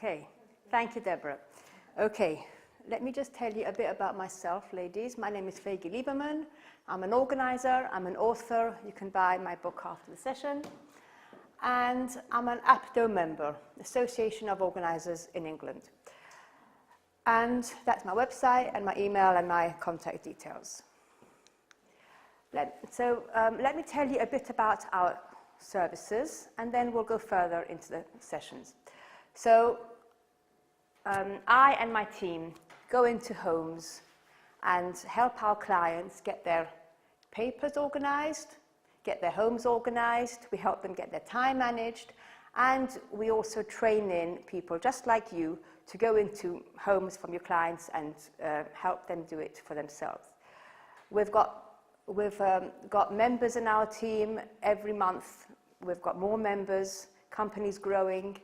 Okay, thank you, Deborah. Okay, let me just tell you a bit about myself, ladies. My name is Feige Lieberman. I'm an organizer, I'm an author. You can buy my book after the session. And I'm an APDO member, Association of Organizers in England. And that's my website and my email and my contact details. Let me tell you a bit about our services, and then we'll go further into the sessions. So I and my team go into homes and help our clients get their papers organized, get their homes organized. We help them get their time managed, and we also train in people just like you to go into homes from your clients and help them do it for themselves. We've got members in our team every month. We've got more members, companies growing,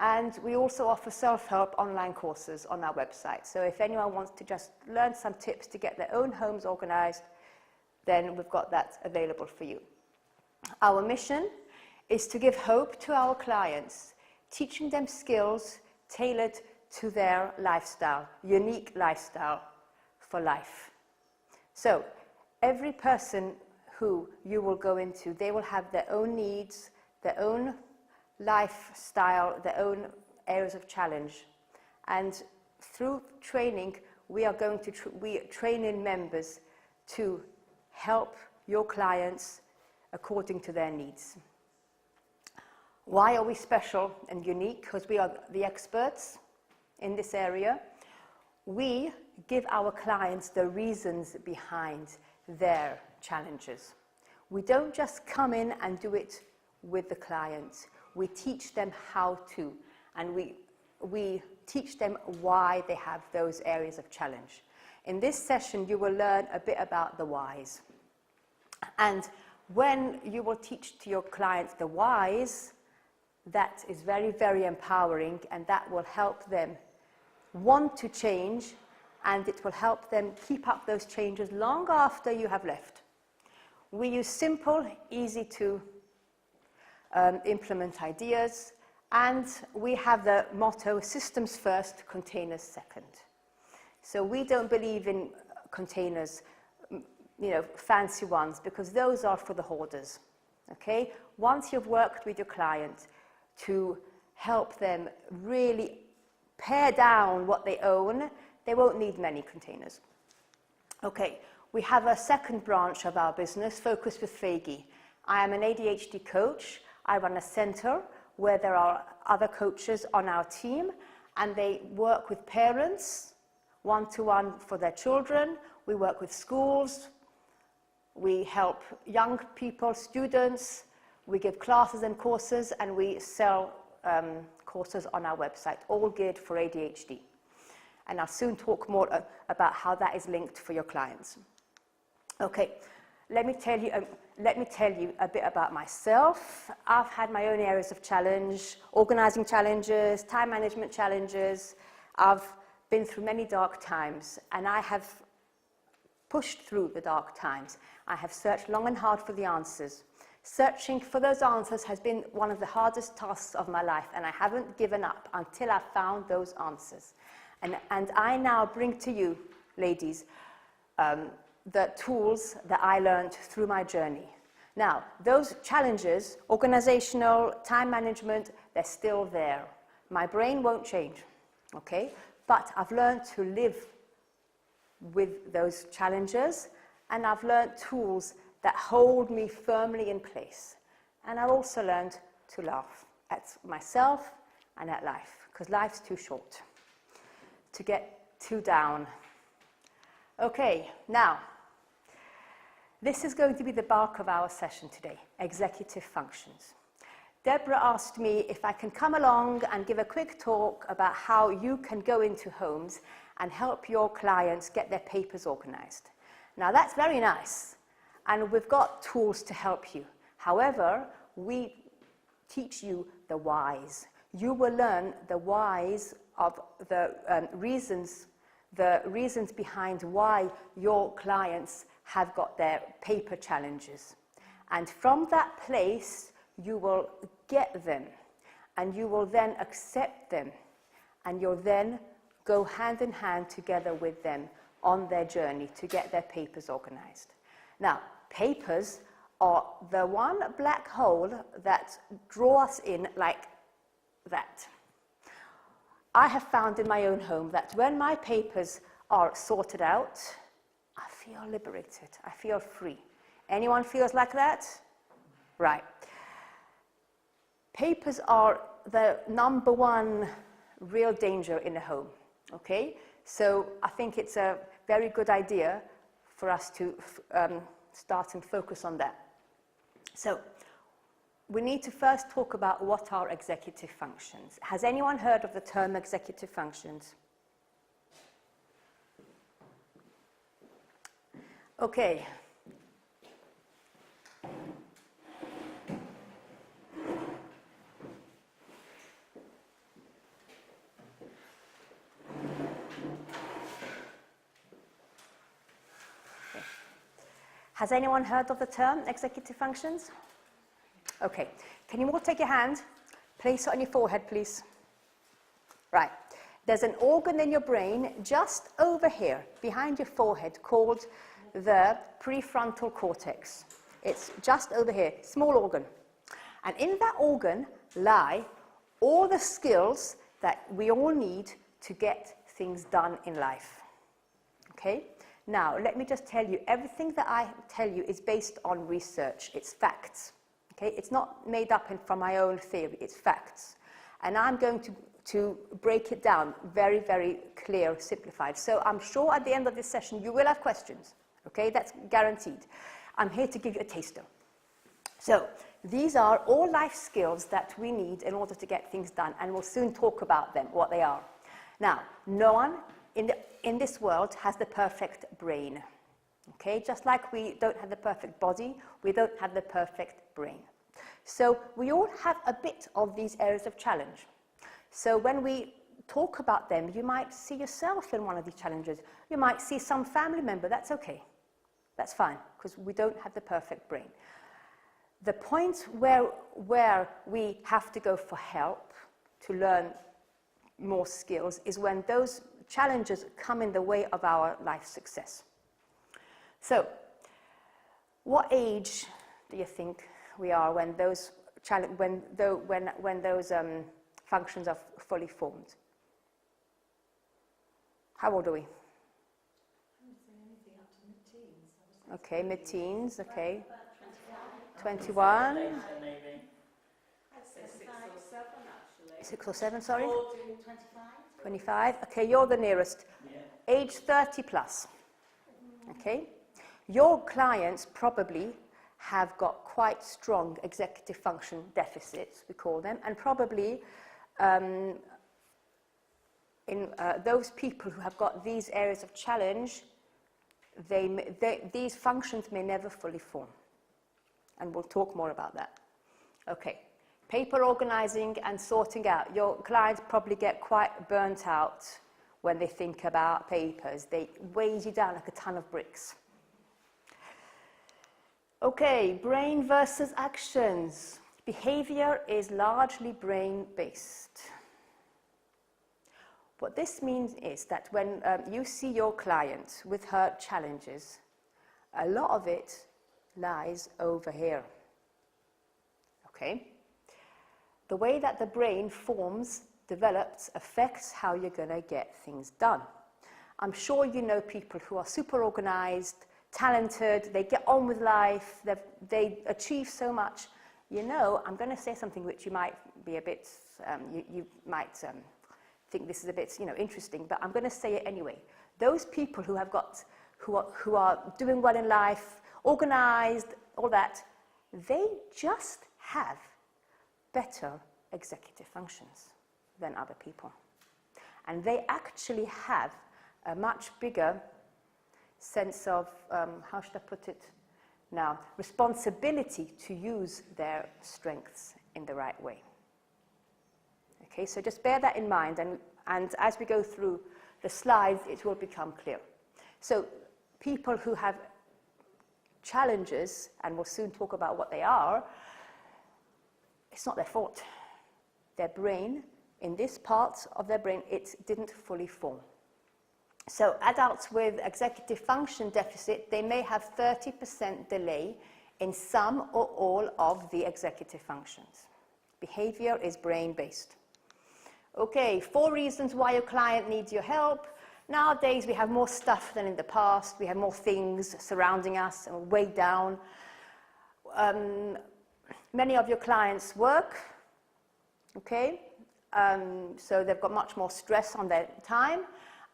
and we also offer self-help online courses on our website. So if anyone wants to just learn some tips to get their own homes organized, then we've got that available for you. Our mission is to give hope to our clients, teaching them skills tailored to their lifestyle, unique lifestyle for life. So every person who you will go into, they will have their own needs, their own lifestyle, their own areas of challenge. And through training, we are going to train in members to help your clients according to their needs. Why are we special and unique? Because we are the experts in this area. We give our clients the reasons behind their challenges. We don't just come in and do it with the client. We teach them how to, and we teach them why they have those areas of challenge. In this session, you will learn a bit about the whys. And when you will teach to your clients the whys, that is very, very empowering, and that will help them want to change, and it will help them keep up those changes long after you have left. We use simple, easy to implement ideas, and we have the motto, systems first, containers second. So we don't believe in containers, fancy ones, because those are for the hoarders, okay? Once you've worked with your client to help them really pare down what they own, they won't need many containers. Okay, we have a second branch of our business, Focus with Feige. I am an ADHD coach. I run a center where there are other coaches on our team, and they work with parents, one-to-one for their children. We work with schools. We help young people, students. We give classes and courses, and we sell courses on our website, all geared for ADHD. And I'll soon talk more about how that is linked for your clients. Okay, let me tell you a bit about myself. I've had my own areas of challenge, organizing challenges, time management challenges. I've been through many dark times, and I have pushed through the dark times. I have searched long and hard for the answers. Searching for those answers has been one of the hardest tasks of my life, and I haven't given up until I found those answers. And I now bring to you, ladies, the tools that I learned through my journey. Now, those challenges, organizational, time management, they're still there. My brain won't change, okay? But I've learned to live with those challenges, and I've learned tools that hold me firmly in place. And I've also learned to laugh at myself and at life, because life's too short to get too down. Okay, now, this is going to be the bulk of our session today, executive functions. Deborah asked me if I can come along and give a quick talk about how you can go into homes and help your clients get their papers organized. Now, that's very nice, and we've got tools to help you. However, we teach you the whys. You will learn the whys of the reasons behind why your clients have got their paper challenges. And from that place, you will get them, and you will then accept them, and you'll then go hand in hand together with them on their journey to get their papers organized. Now, papers are the one black hole that draw us in like that. I have found in my own home that when my papers are sorted out, I feel liberated, I feel free. Anyone feels like that? Right. Papers are the number one real danger in a home, okay? So I think it's a very good idea for us to start and focus on that. So we need to first talk about what are executive functions. Has anyone heard of the term executive functions? Okay. Has anyone heard of the term executive functions? Okay. Can you all take your hand, place it on your forehead, please? Right. There's an organ in your brain just over here, behind your forehead, called the prefrontal cortex. It's just over here, small organ. And in that organ lie all the skills that we all need to get things done in life. Okay? Now, let me just tell you, everything that I tell you is based on research. It's facts. Okay? It's not made up from my own theory. It's facts. And I'm going to break it down very, very clear, simplified. So I'm sure at the end of this session you will have questions. Okay? That's guaranteed. I'm here to give you a taster. So these are all life skills that we need in order to get things done, and we'll soon talk about them, what they are. Now, no one in this world has the perfect brain. Okay? Just like we don't have the perfect body, we don't have the perfect brain. So we all have a bit of these areas of challenge. So when we talk about them, you might see yourself in one of these challenges. You might see some family member. That's okay. That's fine, because we don't have the perfect brain. The point where we have to go for help to learn more skills is when those challenges come in the way of our life success. So, what age do you think we are when those functions are fully formed? How old are we? Okay, mid-teens, okay. 21? 6 or 7, sorry? 25? Okay, you're the nearest. Yeah. Age 30 plus. Okay? Your clients probably have got quite strong executive function deficits, we call them, and probably those people who have got these areas of challenge, these functions may never fully form. And we'll talk more about that. Okay. Paper organizing and sorting out. Your clients probably get quite burnt out when they think about papers. They weigh you down like a ton of bricks. Okay, brain versus actions. Behavior is largely brain-based. What this means is that when you see your client with her challenges, a lot of it lies over here. Okay? The way that the brain forms, develops, affects how you're going to get things done. I'm sure you know people who are super organized, talented, they get on with life, they achieve so much. You know, I'm going to say something which you might be a bit, you might think this is a bit, interesting, but I'm going to say it anyway. Those people who have got, who are doing well in life, organized, all that, they just have better executive functions than other people. And they actually have a much bigger sense of, how should I put it now, responsibility to use their strengths in the right way. Okay, so just bear that in mind, and as we go through the slides, it will become clear. So people who have challenges, and we'll soon talk about what they are, it's not their fault. Their brain in this part of their brain, it didn't fully form. So adults with executive function deficit, they may have 30% delay in some or all of the executive functions. Behavior is brain-based. Okay, 4 reasons why your client needs your help. Nowadays, we have more stuff than in the past. We have more things surrounding us and we're weighed down. Many of your clients work, okay? So they've got much more stress on their time.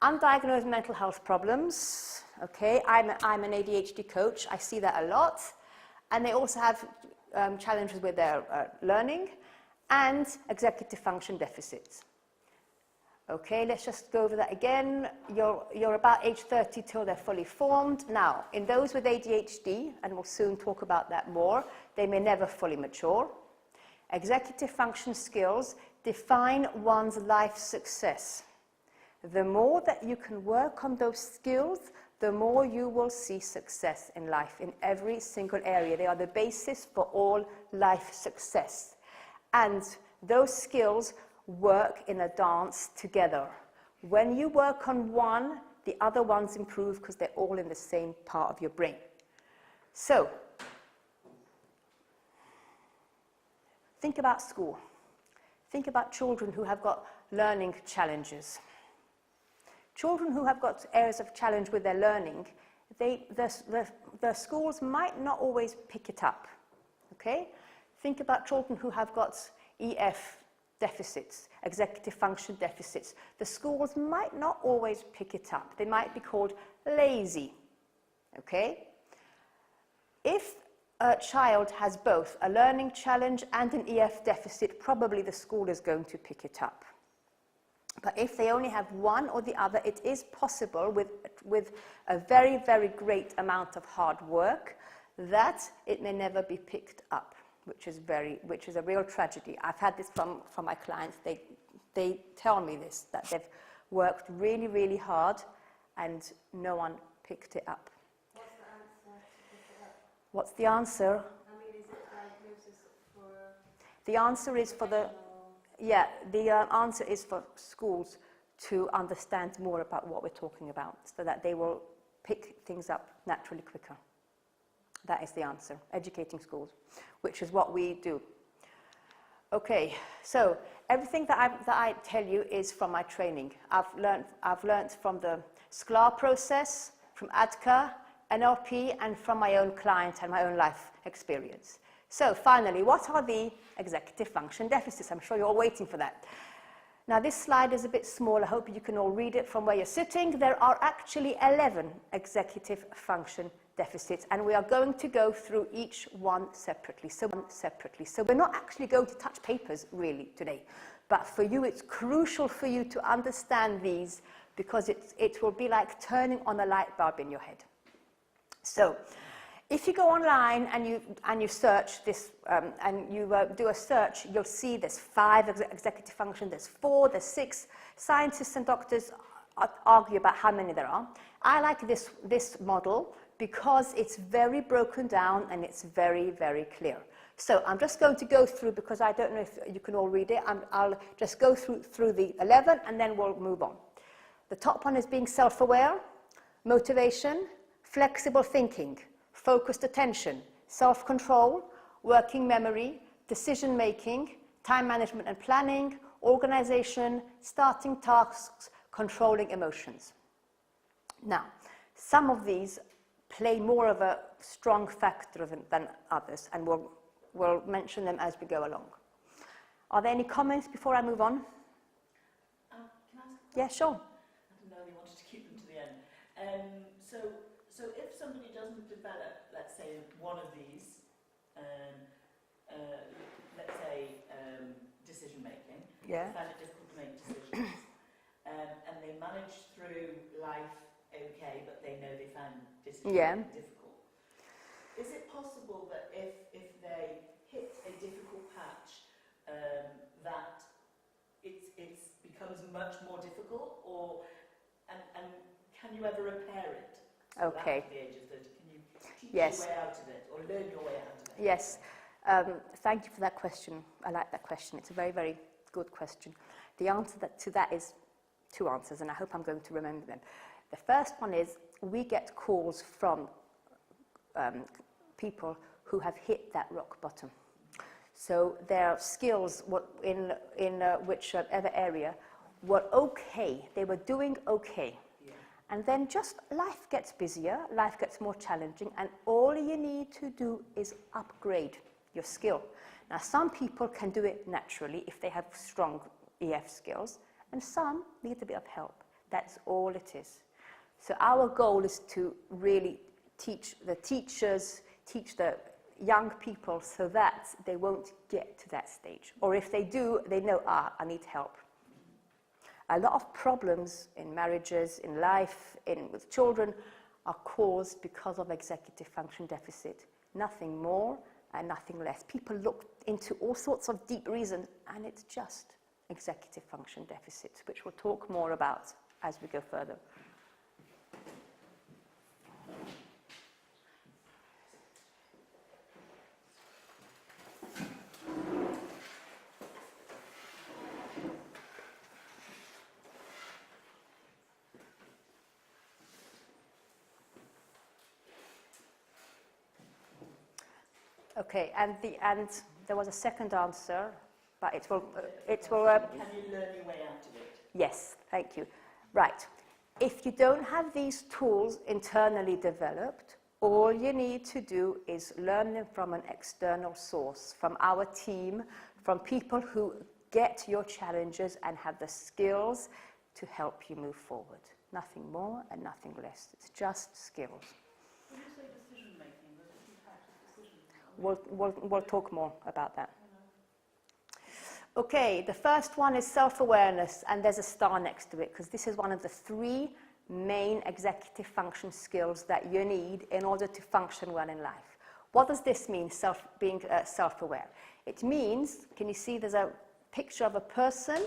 Undiagnosed mental health problems, okay? I'm an ADHD coach. I see that a lot. And they also have challenges with their learning and executive function deficits. Okay, let's just go over that again. You're about age 30 till they're fully formed. Now, in those with ADHD, and we'll soon talk about that more, they may never fully mature. Executive function skills define one's life success. The more that you can work on those skills, the more you will see success in life, in every single area. They are the basis for all life success. And those skills work in a dance together. When you work on one, the other ones improve because they're all in the same part of your brain. So, think about school. Think about children who have got learning challenges. Children who have got areas of challenge with their learning, their schools might not always pick it up. Okay? Think about children who have got EF deficits, executive function deficits. The schools might not always pick it up. They might be called lazy. Okay? If a child has both a learning challenge and an EF deficit, probably the school is going to pick it up. But if they only have one or the other, it is possible with a very, very great amount of hard work that it may never be picked up, which is a real tragedy. I've had this from my clients. They tell me this, that they've worked really, really hard and no one picked it up. What's the answer to pick it up? What's the answer? I mean, is it diagnosis for... The answer is for the... Yeah, the answer is for schools to understand more about what we're talking about so that they will pick things up naturally quicker. That is the answer, educating schools, which is what we do. Okay, so everything that I tell you is from my training. I've learned from the SCLAR process, from ADCA, NLP, and from my own client and my own life experience. So finally, what are the executive function deficits? I'm sure you're all waiting for that. Now this slide is a bit small. I hope you can all read it from where you're sitting. There are actually 11 executive function deficits, and we are going to go through each one separately. So we're not actually going to touch papers really today, but for you it's crucial for you to understand these because it will be like turning on a light bulb in your head. So if you go online and you search this and you do a search, you'll see there's 5 executive functions, there's 4, there's 6. Scientists and doctors argue about how many there are. I like this model because it's very broken down and it's very, very clear. So I'm just going to go through, because I don't know if you can all read it, I'll just go through the 11 and then we'll move on. The top one is being self-aware, motivation, flexible thinking, focused attention, self-control, working memory, decision-making, time management and planning, organization, starting tasks, controlling emotions. Now, some of these play more of a strong factor than others, and we'll mention them as we go along. Are there any comments before I move on? Can I ask? Yeah, sure. I didn't know you wanted to keep them to the end. So if somebody doesn't develop, let's say, one of these, let's say decision-making, Yeah. they find it difficult to make decisions, and they manage through life okay, but they know they find decision-making difficult. Is it possible that if they hit a difficult patch, that it becomes much more difficult, and can you ever repair it? Okay. At the age of 30, can you teach Yes. your way out of it or learn your way out of it? Yes. Thank you for that question. I like that question. It's a very, very good question. The answer to that is two answers, and I hope I'm going to remember them. The first one is we get calls from people who have hit that rock bottom. So their skills in whichever area were okay. They were doing okay. Yeah. And then just life gets busier, life gets more challenging, and all you need to do is upgrade your skill. Now, some people can do it naturally if they have strong EF skills, and some need a bit of help. That's all it is. So our goal is to really teach the teachers, teach the young people so that they won't get to that stage. Or if they do, they know, I need help. A lot of problems in marriages, in life, with children are caused because of executive function deficit. Nothing more and nothing less. People look into all sorts of deep reasons, and it's just executive function deficit, which we'll talk more about as we go further. Okay, and there was a second answer, but it will. Can you learn your way out of it? Yes, thank you. Right. If you don't have these tools internally developed, all you need to do is learn them from an external source, from our team, from people who get your challenges and have the skills to help you move forward. Nothing more and nothing less. It's just skills. When you say decision-making, there's different types of decision-making. We'll talk more about that. Okay, the first one is self-awareness, and there's a star next to it, because this is one of the 3 main executive function skills that you need in order to function well in life. What does this mean, being self-aware? It means, can you see there's a picture of a person,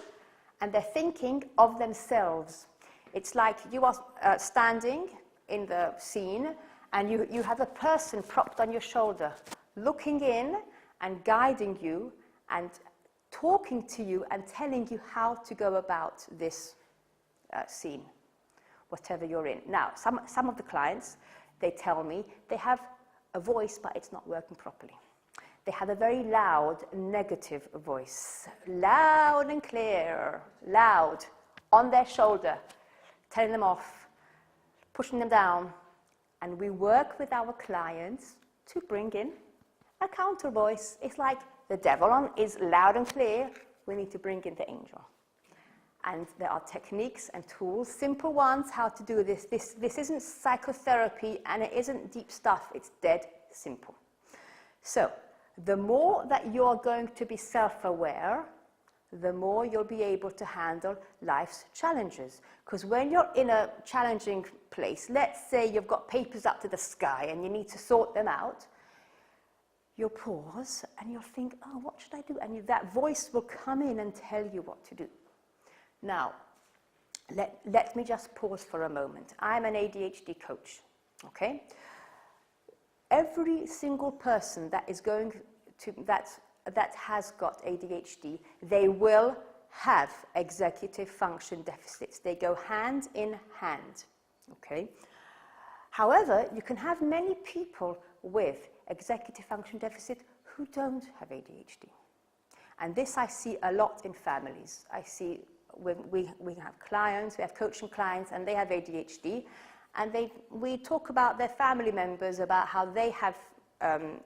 and they're thinking of themselves. It's like you are standing in the scene, and you have a person propped on your shoulder, looking in and guiding you and talking to you and telling you how to go about this scene, whatever you're in. Now, some of the clients, they tell me they have a voice, but it's not working properly. They have a very loud, negative voice, loud and clear, loud, on their shoulder, telling them off, pushing them down. And we work with our clients to bring in a counter voice. It's like the devil is loud and clear. We need to bring in the angel. And there are techniques and tools, simple ones, how to do this. This isn't psychotherapy, and it isn't deep stuff. It's dead simple. So the more that you're going to be self-aware, the more you'll be able to handle life's challenges. Because when you're in a challenging place, let's say you've got papers up to the sky and you need to sort them out, you'll pause and you'll think, oh, what should I do? And that voice will come in and tell you what to do. Now, let me just pause for a moment. I'm an ADHD coach, okay? Every single person that is going to, that has got ADHD, they will have executive function deficits. They go hand in hand, okay? However, you can have many people with executive function deficit who don't have ADHD. And this I see a lot in families. I see when we have clients, we have coaching clients, and they have ADHD, and we talk about their family members, about how they have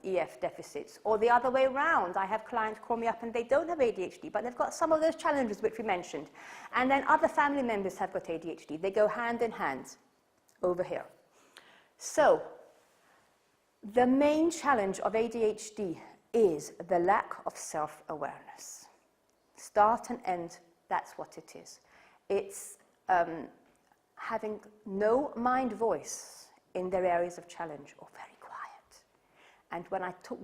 EF deficits, or the other way around. I have clients call me up and they don't have ADHD, but they've got some of those challenges which we mentioned. And then other family members have got ADHD. They go hand in hand over here. So the main challenge of ADHD is the lack of self-awareness. Start and end, that's what it is. It's having no mind voice in their areas of challenge, or very quiet. And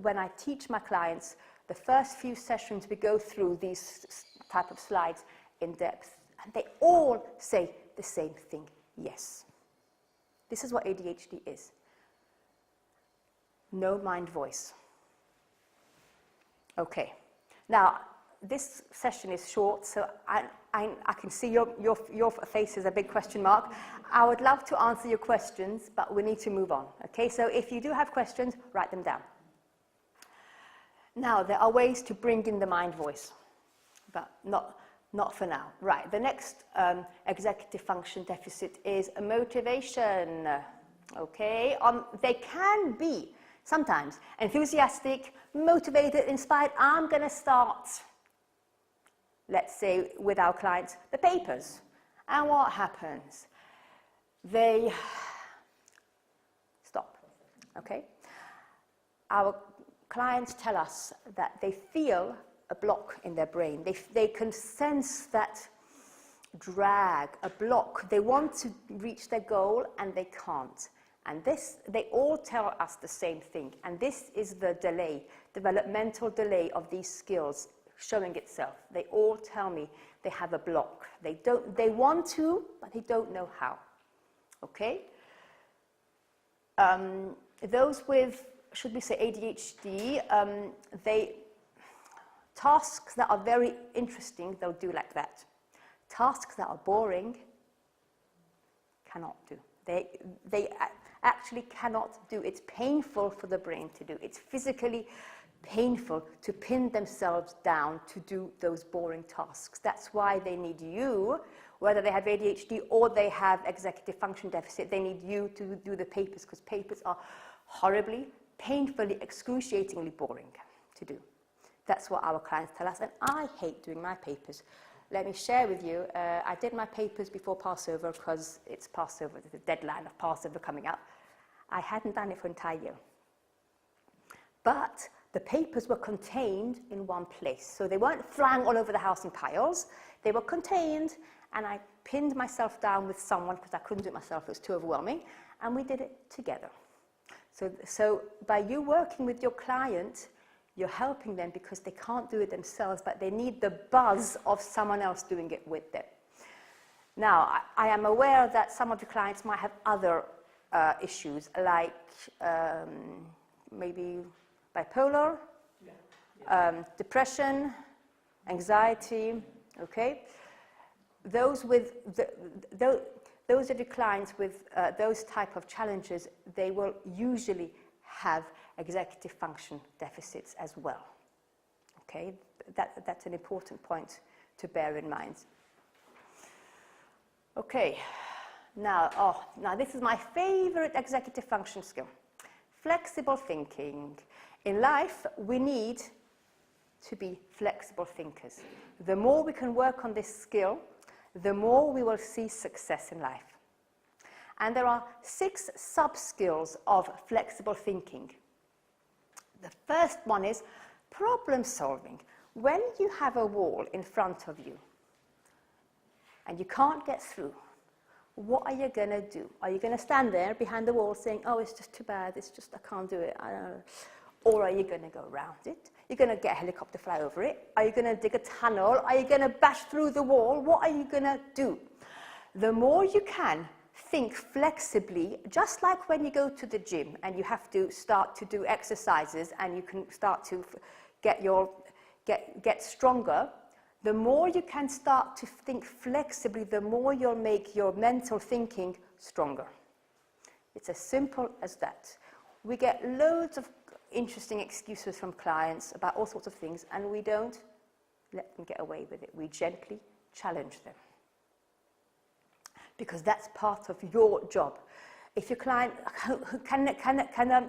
when I teach my clients, the first few sessions we go through these type of slides in depth, and they all say the same thing, yes. This is what ADHD is. No mind voice. Okay. Now, this session is short, so I can see your face is a big question mark. I would love to answer your questions, but we need to move on. Okay, so if you do have questions, write them down. Now, there are ways to bring in the mind voice, but not for now. Right, the next executive function deficit is motivation. Okay, they can be sometimes enthusiastic, motivated, inspired. I'm going to start, let's say, with our clients, the papers. And what happens? They stop. Okay? Our clients tell us that they feel a block in their brain. They can sense that drag, a block. They want to reach their goal and they can't. And this, they all tell us the same thing. And this is the delay, developmental delay of these skills showing itself. They all tell me they have a block. They want to, but they don't know how. Okay? Those with, should we say ADHD, tasks that are very interesting, they'll do like that. Tasks that are boring, cannot do. They actually cannot do. It's painful for the brain to do. It's physically painful to pin themselves down to do those boring tasks. That's why they need you, whether they have ADHD or they have executive function deficit, they need you to do the papers, because papers are horribly, painfully, excruciatingly boring to do. That's what our clients tell us, and I hate doing my papers. Let me share with you, I did my papers before Passover because it's Passover, the deadline of Passover coming up. I hadn't done it for an entire year. But the papers were contained in one place. So they weren't flying all over the house in piles. They were contained, and I pinned myself down with someone because I couldn't do it myself, it was too overwhelming, and we did it together. So by you working with your client, you're helping them because they can't do it themselves, but they need the buzz of someone else doing it with them. Now, I am aware that some of the clients might have other issues, like maybe bipolar, depression, anxiety, okay? Those of the clients with those type of challenges, they will usually have executive function deficits as well. Okay, that's an important point to bear in mind. Okay, now this is my favorite executive function skill, flexible thinking. In life, we need to be flexible thinkers. The more we can work on this skill, the more we will see success in life. And there are 6 sub-skills of flexible thinking. The first one is problem solving. When you have a wall in front of you and you can't get through, what are you going to do? Are you going to stand there behind the wall saying, oh, it's just too bad, it's just, I can't do it, I don't know. Or are you going to go around it? You're going to get a helicopter fly over it? Are you going to dig a tunnel? Are you going to bash through the wall? What are you going to do? The more you can think flexibly, just like when you go to the gym and you have to start to do exercises and you can start to get stronger, the more you can start to think flexibly, the more you'll make your mental thinking stronger. It's as simple as that. We get loads of interesting excuses from clients about all sorts of things, and we don't let them get away with it. We gently challenge them, because that's part of your job. If your client, can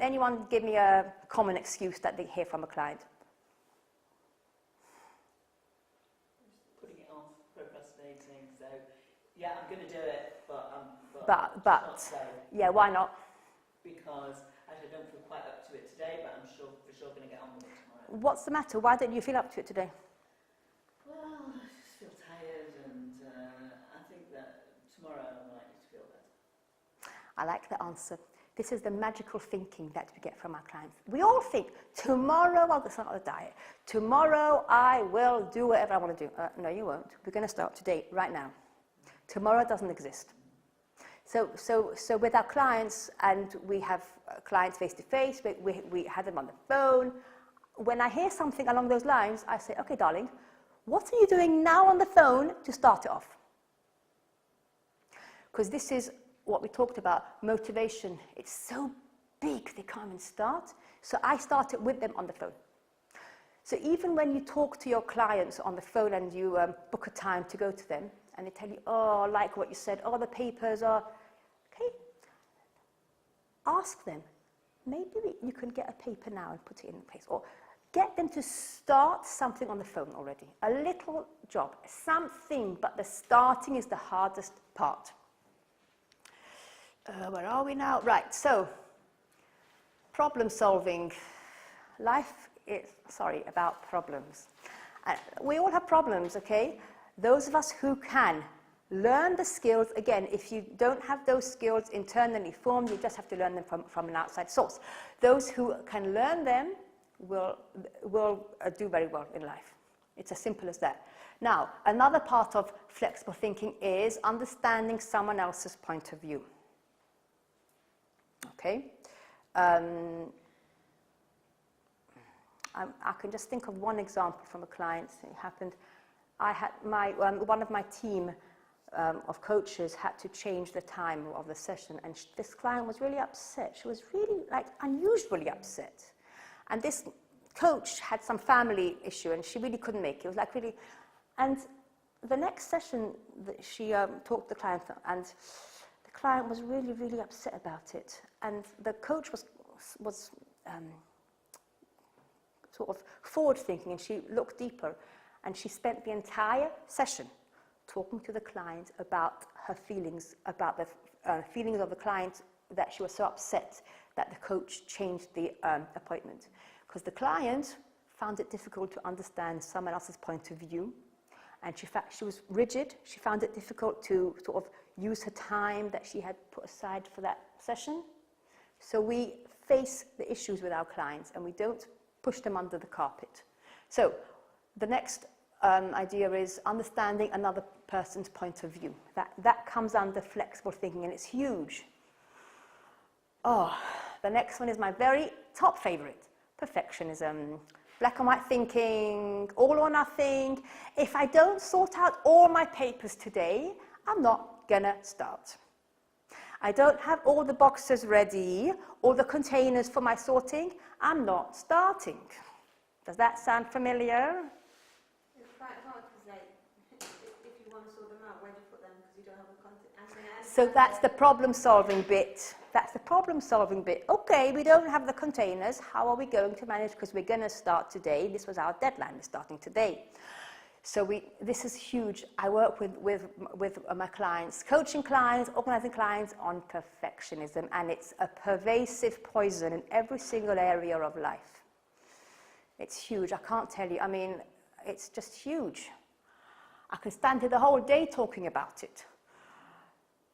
anyone give me a common excuse that they hear from a client? Putting it off, procrastinating, so yeah, I'm going to do it, But yeah, why not? Because I don't feel quite up to it today, but I'm for sure going to get on with it tomorrow. What's the matter? Why don't you feel up to it today? Well, I just feel tired, and I think that tomorrow I'm likely to feel better. I like the answer. This is the magical thinking that we get from our clients. We all think, tomorrow I'll start on a diet. Tomorrow I will do whatever I want to do. No, you won't. We're going to start today, right now. Tomorrow doesn't exist. So with our clients, and we have clients face-to-face, we had them on the phone. When I hear something along those lines, I say, okay, darling, What are you doing now on the phone to start it off? Because this is what we talked about, motivation. It's so big, they can't even start. So I start it with them on the phone. So even when you talk to your clients on the phone and you book a time to go to them, and they tell you, oh, I like what you said, oh, the papers are, okay, ask them, maybe you can get a paper now and put it in place, or get them to start something on the phone already, a little job, something, but the starting is the hardest part. Where are we now? Right, so problem solving. Life is, about problems. We all have problems, okay? Those of us who can learn the skills, again, if you don't have those skills internally formed, you just have to learn them from an outside source. Those who can learn them will do very well in life. It's as simple as that. Now, another part of flexible thinking is understanding someone else's point of view. Okay? I can just think of one example from a client. It happened. I had one of my team of coaches had to change the time of the session, and this client was really upset. She was really, unusually upset. And this coach had some family issue, and she really couldn't make it. It was really... And the next session, she talked to the client, and the client was really, really upset about it. And the coach was sort of forward-thinking, and she looked deeper, and she spent the entire session talking to the client about her feelings, about the feelings of the client, that she was so upset that the coach changed the appointment. Because the client found it difficult to understand someone else's point of view, and she was rigid. She found it difficult to sort of use her time that she had put aside for that session. So we face the issues with our clients, and we don't push them under the carpet. So the next idea is understanding another person's point of view. That comes under flexible thinking, and it's huge. Oh, the next one is my very top favorite, perfectionism. Black and white thinking, all or nothing. If I don't sort out all my papers today, I'm not gonna start. I don't have all the boxes ready, all the containers for my sorting, I'm not starting. Does that sound familiar? It's quite hard because if you want to sort them out, where do you put them? Because you don't have the content. So that's the problem-solving bit. That's the problem-solving bit. Okay, we don't have the containers. How are we going to manage? Because we're going to start today. This was our deadline. We're starting today. So this is huge. I work with my clients, coaching clients, organizing clients on perfectionism, and it's a pervasive poison in every single area of life. It's huge. I can't tell you. I mean, it's just huge. I can stand here the whole day talking about it.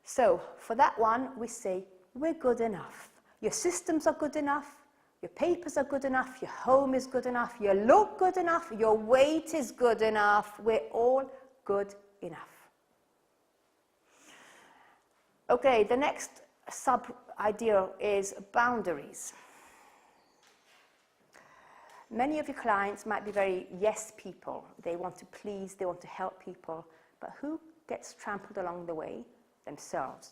So for that one, we say, we're good enough. Your systems are good enough. Your papers are good enough. Your home is good enough. You look good enough. Your weight is good enough. We're all good enough. Okay, the next sub-idea is boundaries. Many of your clients might be very yes people. They want to please, they want to help people. But who gets trampled along the way? Themselves.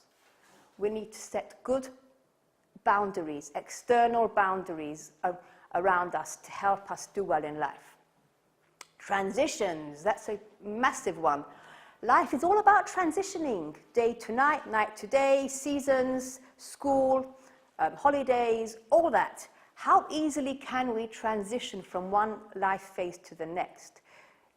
We need to set good boundaries, external boundaries around us to help us do well in life. Transitions, that's a massive one. Life is all about transitioning, day to night, night to day, seasons, school, holidays, all that. How easily can we transition from one life phase to the next?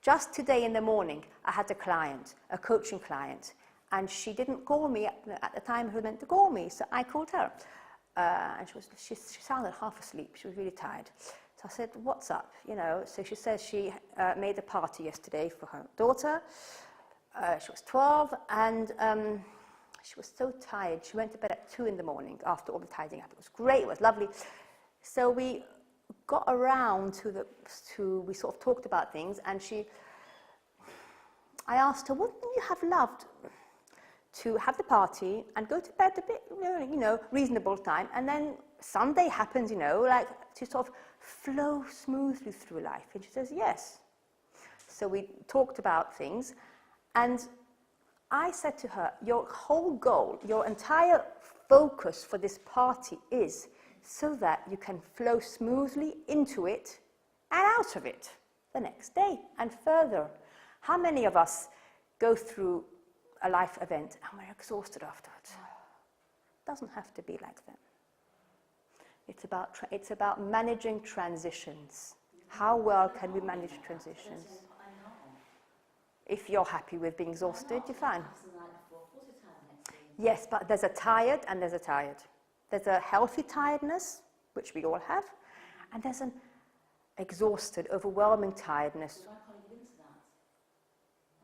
Just today in the morning, I had a client, a coaching client, and she didn't call me at the time who meant to call me, so I called her. And she sounded half asleep. She was really tired. So I said, what's up? You know, so she says she made a party yesterday for her daughter. She was 12, and she was so tired. She went to bed at 2 in the morning after all the tidying up. It was great. It was lovely. So we got around we sort of talked about things, and I asked her, wouldn't you have loved to have the party and go to bed a bit, reasonable time, and then Sunday happens, to sort of flow smoothly through life? And she says, yes. So we talked about things, and I said to her, your whole goal, your entire focus for this party is so that you can flow smoothly into it and out of it the next day and further. How many of us go through a life event and we're exhausted afterwards? It doesn't have to be like that. It's about managing transitions. How well can we manage transitions? If you're happy with being exhausted, you're fine. Yes, but there's a tired and there's a tired. There's a healthy tiredness, which we all have, and there's an exhausted, overwhelming tiredness. Why can't you get into that?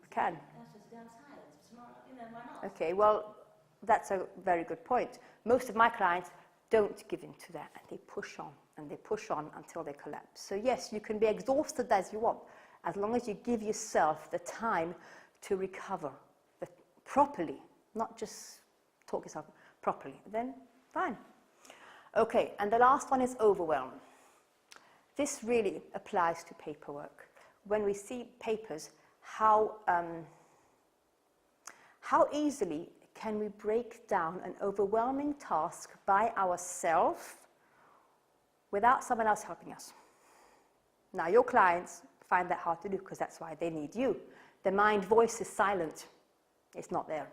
We can. That's just I'm tired. Tomorrow, why not? Okay, well, that's a very good point. Most of my clients don't give in to that, and they push on, and they push on until they collapse. So yes, you can be exhausted as you want, as long as you give yourself the time to recover properly, not just talk yourself properly, then fine. Okay, and the last one is overwhelm. This really applies to paperwork. When we see papers, how easily can we break down an overwhelming task by ourselves without someone else helping us? Now, your clients find that hard to do because that's why they need you. The mind voice is silent. It's not there.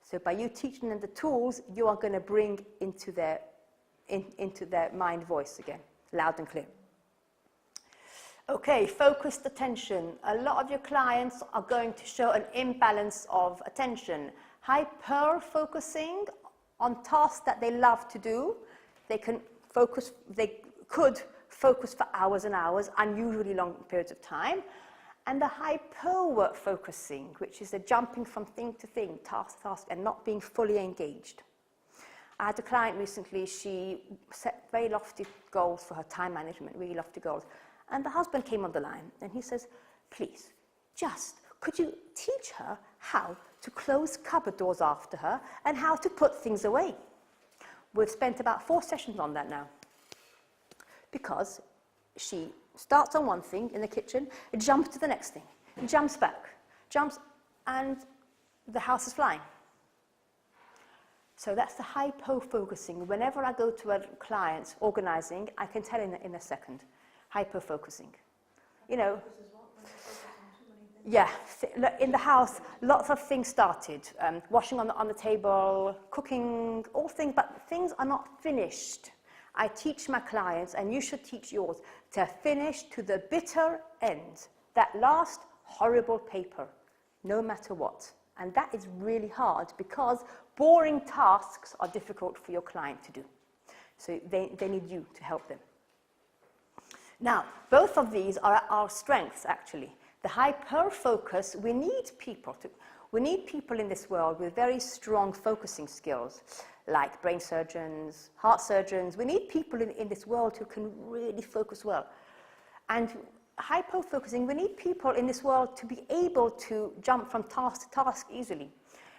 So by you teaching them the tools, you are going to bring into their mind voice again, loud and clear. Okay, focused attention. A lot of your clients are going to show an imbalance of attention. Hyper-focusing on tasks that they love to do. They could focus for hours and hours, unusually long periods of time. And the hyper-focusing, which is the jumping from thing to thing, task to task, and not being fully engaged. I had a client recently, she set very lofty goals for her time management, really lofty goals. And the husband came on the line, and he says, please, could you teach her how to close cupboard doors after her and how to put things away? We've spent about 4 sessions on that now. Because she starts on one thing in the kitchen, jumps to the next thing, jumps back, and the house is flying. So that's the hypo-focusing. Whenever I go to a client organizing, I can tell in a second. Hypo-focusing. Yeah, in the house, lots of things started. Washing on the table, cooking, all things, but things are not finished. I teach my clients, and you should teach yours, to finish to the bitter end. That last horrible paper, no matter what. And that is really hard because boring tasks are difficult for your client to do. So they need you to help them. Now, both of these are our strengths, actually. The hyper-focus, we need people in this world with very strong focusing skills, like brain surgeons, heart surgeons. We need people in this world who can really focus well. And hypo-focusing, we need people in this world to be able to jump from task to task easily.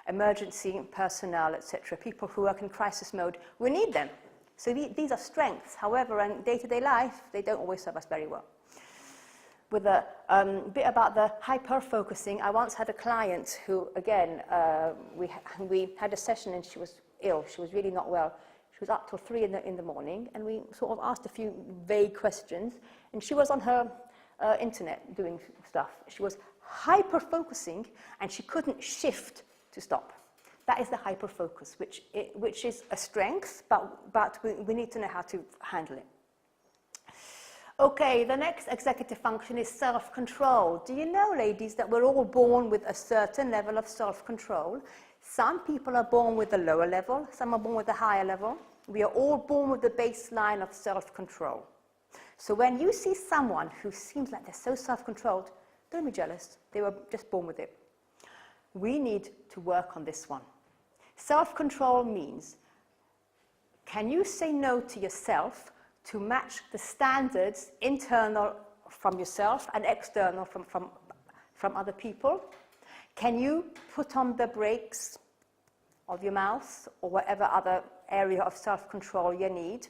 Emergency personnel, etc., people who work in crisis mode, we need them. So these are strengths. However, in day-to-day life, they don't always serve us very well. With a bit about the hyper-focusing, I once had a client who, again, we had a session and she was ill. She was really not well. She was up till 3 in the morning, and we sort of asked a few vague questions, and she was on her internet doing stuff. She was hyper-focusing, and she couldn't shift to stop. That is the hyper-focus, which is a strength, but we need to know how to handle it. Okay, the next executive function is self-control. Do you know, ladies, that we're all born with a certain level of self-control? Some people are born with a lower level, some are born with a higher level. We are all born with the baseline of self-control. So when you see someone who seems like they're so self-controlled, don't be jealous. They were just born with it. We need to work on this one. Self-control means, can you say no to yourself to match the standards internal from yourself and external from other people? Can you put on the brakes of your mouth or whatever other area of self-control you need?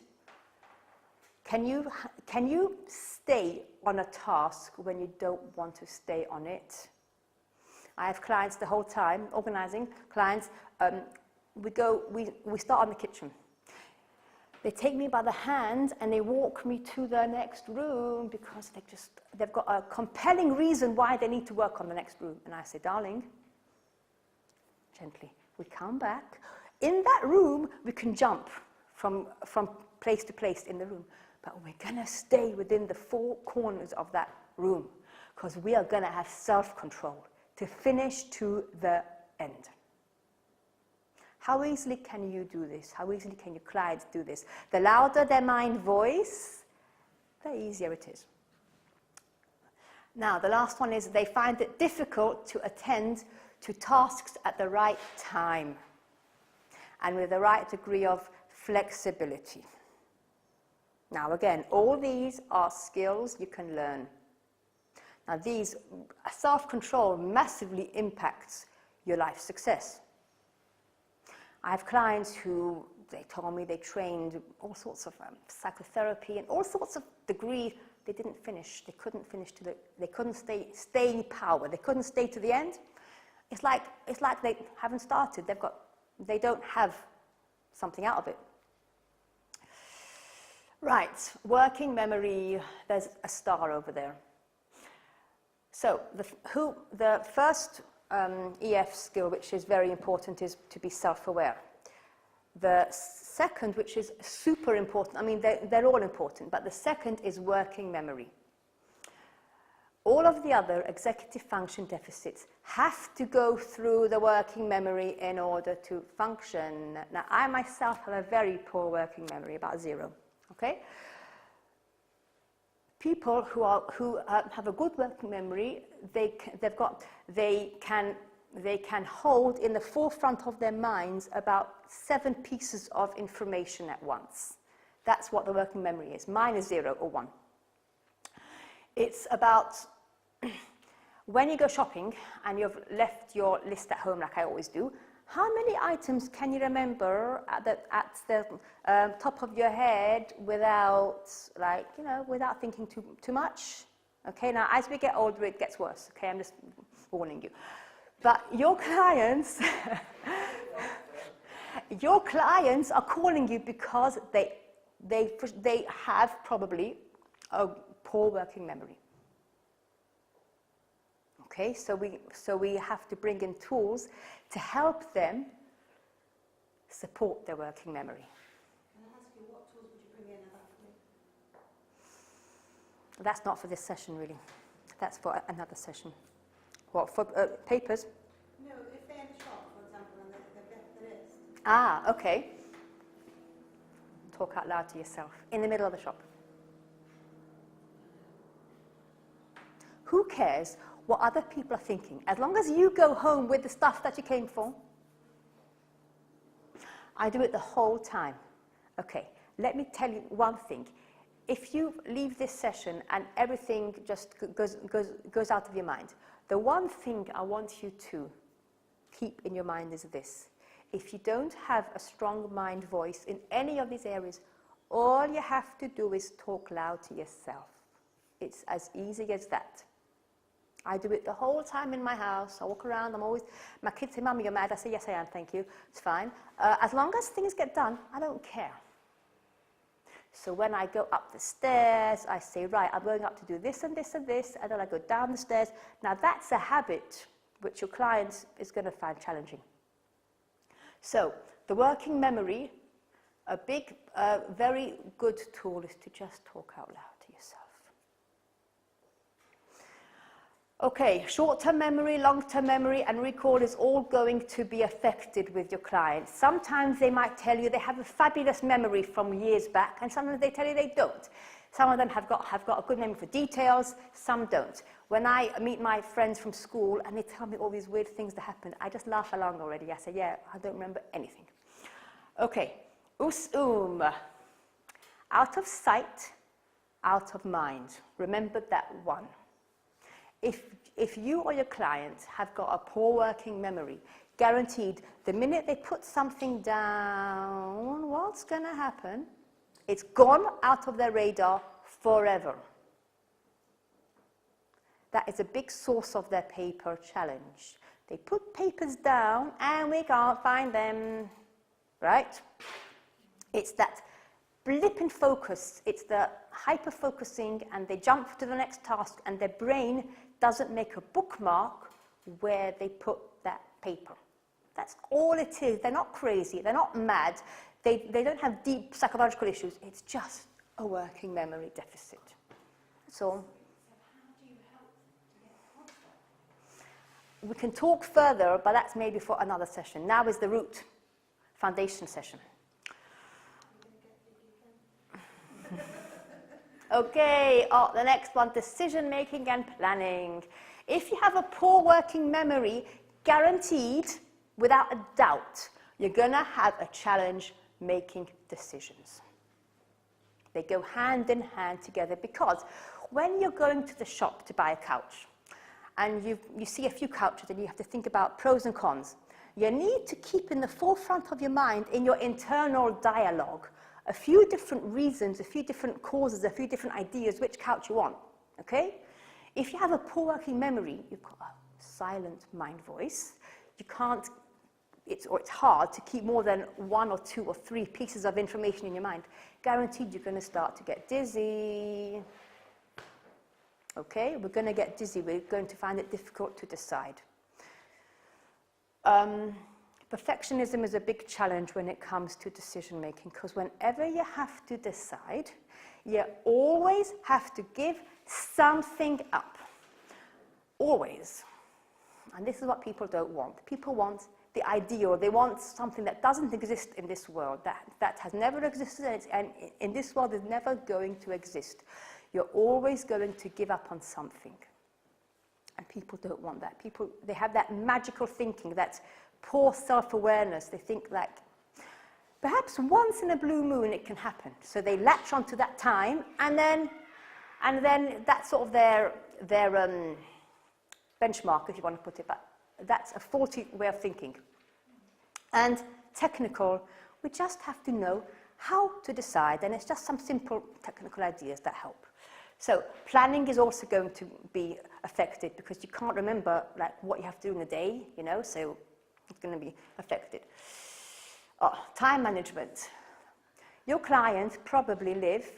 Can you stay on a task when you don't want to stay on it? I have clients the whole time, organizing clients. We start on the kitchen. They take me by the hand and they walk me to the next room because they've got a compelling reason why they need to work on the next room. And I say, darling, gently, we come back. In that room, we can jump from place to place in the room. But we're going to stay within the four corners of that room because we are going to have self-control to finish to the end. How easily can you do this? How easily can your clients do this? The louder their mind voice, the easier it is. Now, the last one is they find it difficult to attend to tasks at the right time and with the right degree of flexibility. Now, again, all these are skills you can learn. Now, these self-control massively impacts your life success. I have clients who, they told me they trained all sorts of psychotherapy and all sorts of degrees. They didn't finish. They couldn't finish they couldn't stay in power. They couldn't stay to the end. It's like they haven't started. They don't have something out of it. Right, working memory. There's a star over there. So the first EF skill, which is very important, is to be self-aware. The second, which is super important, I mean, they're all important, but the second is working memory. All of the other executive function deficits have to go through the working memory in order to function. Now, I myself have a very poor working memory, about 0, okay? People who have a good working memory, they can hold in the forefront of their minds about 7 pieces of information at once. That's what the working memory is. Mine is 0 or 1. It's about when you go shopping and you've left your list at home, like I always do. How many items can you remember at the top of your head without, without thinking too much? Okay, now as we get older, it gets worse. Okay, I'm just warning you. But your clients, are calling you because they have probably a poor working memory. Okay, so we have to bring in tools to help them support their working memory. Can I ask you, what tools would you bring in at that point? That's not for this session, really. That's for another session. What, for papers? No, if they're in the shop, for example, and they've left the list. Ah, okay. Talk out loud to yourself in the middle of the shop. Who cares what other people are thinking? As long as you go home with the stuff that you came for. I do it the whole time. Okay, let me tell you one thing. If you leave this session and everything just goes out of your mind, the one thing I want you to keep in your mind is this. If you don't have a strong mind voice in any of these areas, all you have to do is talk loud to yourself. It's as easy as that. I do it the whole time in my house. I walk around, my kids say, Mummy, you're mad. I say, yes, I am, thank you. It's fine. As long as things get done, I don't care. So when I go up the stairs, I say, right, I'm going up to do this and this and this, and then I go down the stairs. Now that's a habit which your client is going to find challenging. So the working memory, a big, very good tool is to just talk out loud to yourself. Okay, short-term memory, long-term memory, and recall is all going to be affected with your clients. Sometimes they might tell you they have a fabulous memory from years back, and sometimes they tell you they don't. Some of them have got a good memory for details, some don't. When I meet my friends from school and they tell me all these weird things that happened, I just laugh along already. I say, yeah, I don't remember anything. Okay, out of sight, out of mind. Remember that one. If you or your clients have got a poor working memory, guaranteed, the minute they put something down, what's going to happen? It's gone out of their radar forever. That is a big source of their paper challenge. They put papers down and we can't find them, right? It's that blip in focus, it's the hyper-focusing, and they jump to the next task and their brain doesn't make a bookmark where they put that paper. That's all it is. They're not crazy, they're not mad, they don't have deep psychological issues. It's just a working memory deficit. That's all. We can talk further, but that's maybe for another session. Now is the root foundation session. Okay, the next one, decision-making and planning. If you have a poor working memory, guaranteed, without a doubt, you're going to have a challenge making decisions. They go hand in hand together, because when you're going to the shop to buy a couch, and you see a few couches and you have to think about pros and cons, you need to keep in the forefront of your mind, in your internal dialogue, a few different reasons, a few different causes, a few different ideas which couch you want, okay? If you have a poor working memory, you've got a silent mind voice, you can't, it's hard to keep more than 1 or 2 or 3 pieces of information in your mind. Guaranteed you're going to start to get dizzy. Okay, we're going to get dizzy, we're going to find it difficult to decide. Perfectionism is a big challenge when it comes to decision making, because whenever you have to decide, you always have to give something up. Always. And this is what people don't want. People want the ideal. They want something that doesn't exist in this world, that has never existed, and in this world is never going to exist. You're always going to give up on something. And people don't want that. People, they have that magical thinking, that poor self-awareness. They think like, perhaps once in a blue moon it can happen. So they latch onto that time, and then that's sort of their benchmark, if you want to put it, but that's a faulty way of thinking. And technical, we just have to know how to decide, and it's just some simple technical ideas that help. So planning is also going to be affected, because you can't remember like what you have to do in a day, you know, so it's going to be affected. Time management. Your clients probably live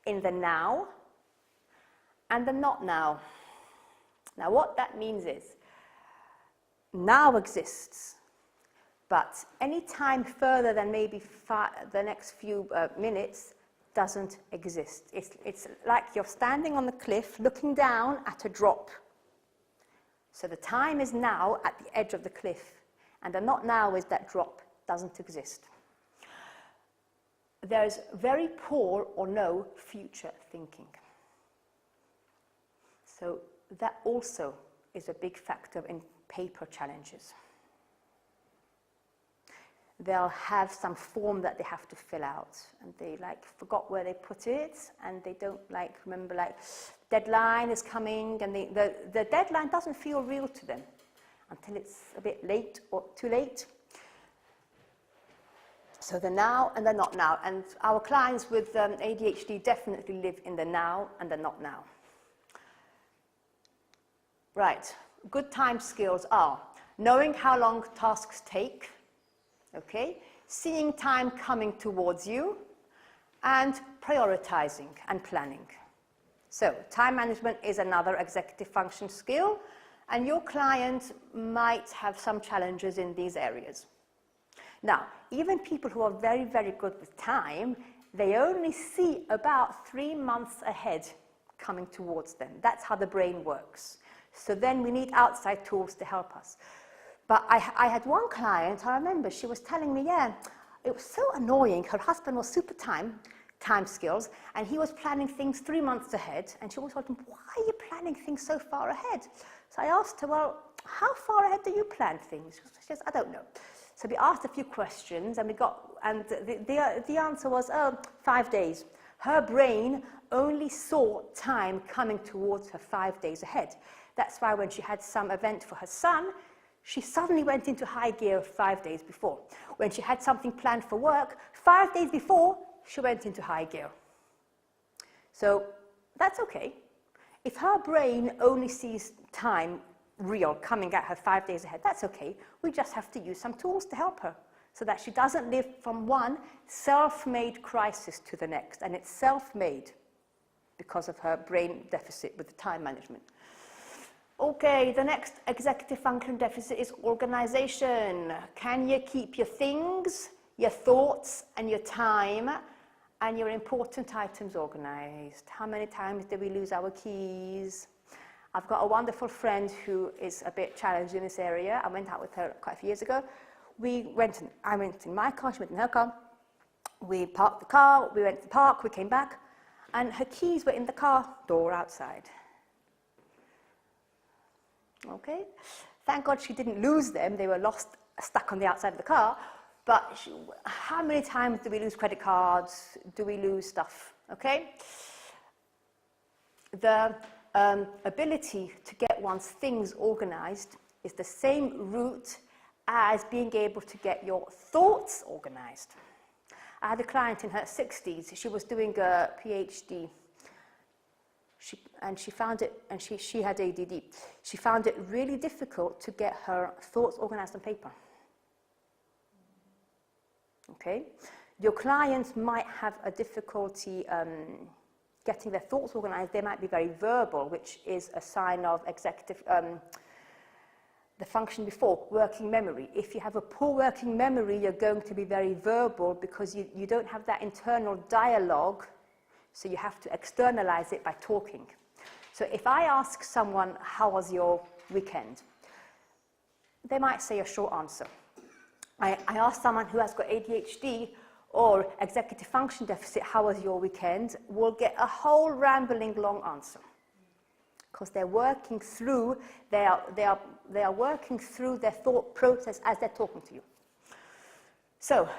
in the now and the not now. Now what that means is, now exists, but any time further than maybe the next few minutes doesn't exist. It's like you're standing on the cliff looking down at a drop. So the time is now at the edge of the cliff, and the not now is that drop doesn't exist. There's very poor or no future thinking. So that also is a big factor in paper challenges. They'll have some form that they have to fill out, and they like forgot where they put it, and they don't like remember like deadline is coming, and the deadline doesn't feel real to them until it's a bit late or too late. So the now and the not now, and our clients with ADHD definitely live in the now and the not now. Right, good time skills are knowing how long tasks take, okay, seeing time coming towards you, and prioritizing and planning. So time management is another executive function skill, and your client might have some challenges in these areas. Now, even people who are very, very good with time, they only see about 3 months ahead coming towards them. That's how the brain works. So then we need outside tools to help us. But I had one client, I remember, she was telling me, yeah, it was so annoying. Her husband was super time skills, and he was planning things 3 months ahead, and she always told him, why are you planning things so far ahead? So I asked her, well, how far ahead do you plan things? She says, I don't know. So we asked a few questions, and the answer was, 5 days. Her brain only saw time coming towards her 5 days ahead. That's why when she had some event for her son, she suddenly went into high gear 5 days before. When she had something planned for work, 5 days before, she went into high gear. So that's okay. If her brain only sees time real coming at her 5 days ahead, that's okay. We just have to use some tools to help her so that she doesn't live from one self-made crisis to the next. And it's self-made because of her brain deficit with the time management. Okay, the next executive function deficit is organization. Can you keep your things, your thoughts, and your time, and your important items organized? How many times do we lose our keys? I've got a wonderful friend who is a bit challenged in this area. I went out with her quite a few years ago. I went in my car, she went in her car. We parked the car, we went to the park, we came back, and her keys were in the car door outside. Okay, thank God she didn't lose them. They were stuck on the outside of the car. But how many times do we lose credit cards? Do we lose stuff? Okay, the ability to get one's things organized is the same route as being able to get your thoughts organized. I had a client in her 60s. She was doing a PhD. She found it, and she had ADD. She found it really difficult to get her thoughts organized on paper. Okay? Your clients might have a difficulty getting their thoughts organized. They might be very verbal, which is a sign of executive, the function before, working memory. If you have a poor working memory, you're going to be very verbal because you don't have that internal dialogue. So you have to externalize it by talking. So if I ask someone, how was your weekend? They might say a short answer. I ask someone who has got ADHD or executive function deficit, how was your weekend? We'll get a whole rambling long answer. Because they're working through, they are working through their thought process as they're talking to you. So,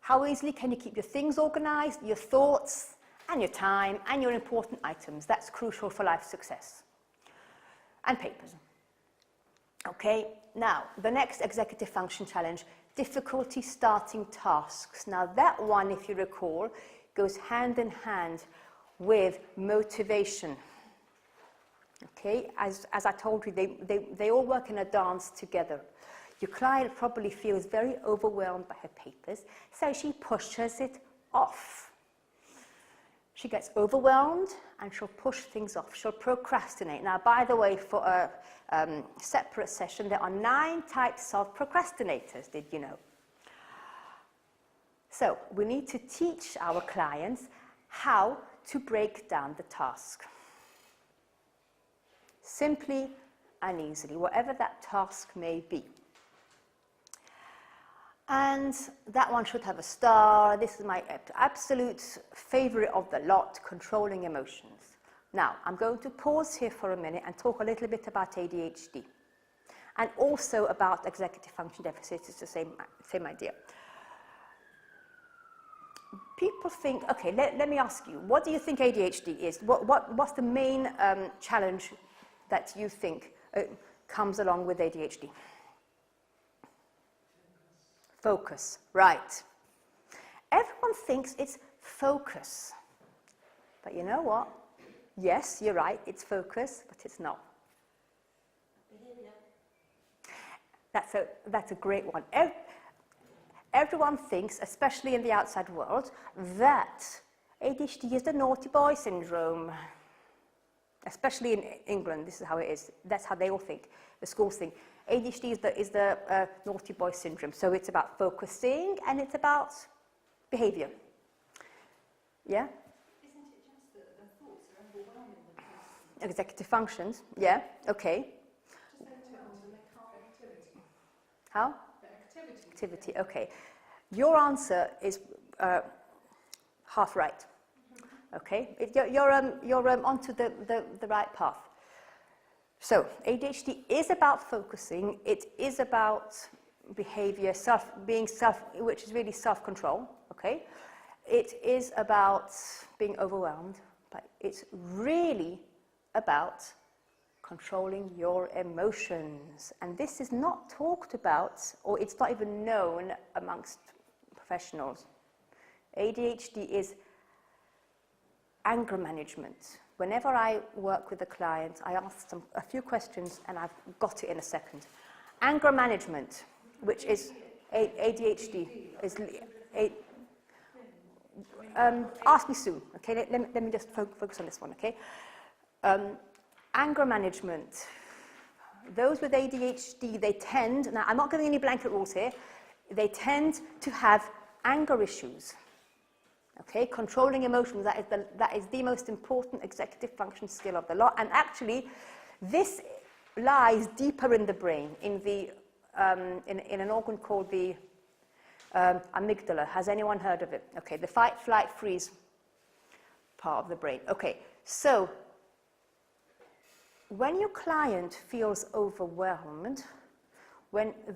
how easily can you keep your things organized, your thoughts, and your time, and your important items? That's crucial for life success. And papers. Okay, now, the next executive function challenge, difficulty starting tasks. Now, that one, if you recall, goes hand in hand with motivation. Okay, as I told you, they all work in a dance together. Your client probably feels very overwhelmed by her papers, so she pushes it off. She gets overwhelmed and she'll push things off. She'll procrastinate. Now, by the way, for a separate session, there are 9 types of procrastinators, did you know? So, we need to teach our clients how to break down the task. Simply and easily, whatever that task may be. And that one should have a star. This is my absolute favorite of the lot, controlling emotions. Now, I'm going to pause here for a minute and talk a little bit about ADHD. And also about executive function deficit. It's the same idea. People think, okay, let me ask you, what do you think ADHD is? What's the main challenge that you think comes along with ADHD? Focus, right. Everyone thinks it's focus. But you know what? Yes, you're right, it's focus, but it's not. Behavior. That's a great one. Everyone thinks, especially in the outside world, that ADHD is the naughty boy syndrome. Especially in England, this is how it is. That's how they all think, the schools think. ADHD is the naughty boy syndrome. So it's about focusing and it's about behavior. Yeah? Isn't it just that the thoughts are overwhelming the person? Executive functions. Yeah, okay. Just activity. How? The activity. Activity, okay. Your answer is half right. Okay? You're onto the right path. So, ADHD is about focusing, it is about behavior, which is really self-control, okay? It is about being overwhelmed, but it's really about controlling your emotions. And this is not talked about, or it's not even known amongst professionals. ADHD is anger management. Whenever I work with a client, I ask them a few questions and I've got it in a second. Anger management, which is ADHD, is ask me soon, okay? Let me just focus on this one, okay? Anger management. Those with ADHD, they tend, now I'm not giving any blanket rules here, they tend to have anger issues. Okay, controlling emotions, that is the most important executive function skill of the lot. And actually, this lies deeper in the brain, in in an organ called the amygdala. Has anyone heard of it? Okay, the fight, flight, freeze part of the brain. Okay, so when your client feels overwhelmed,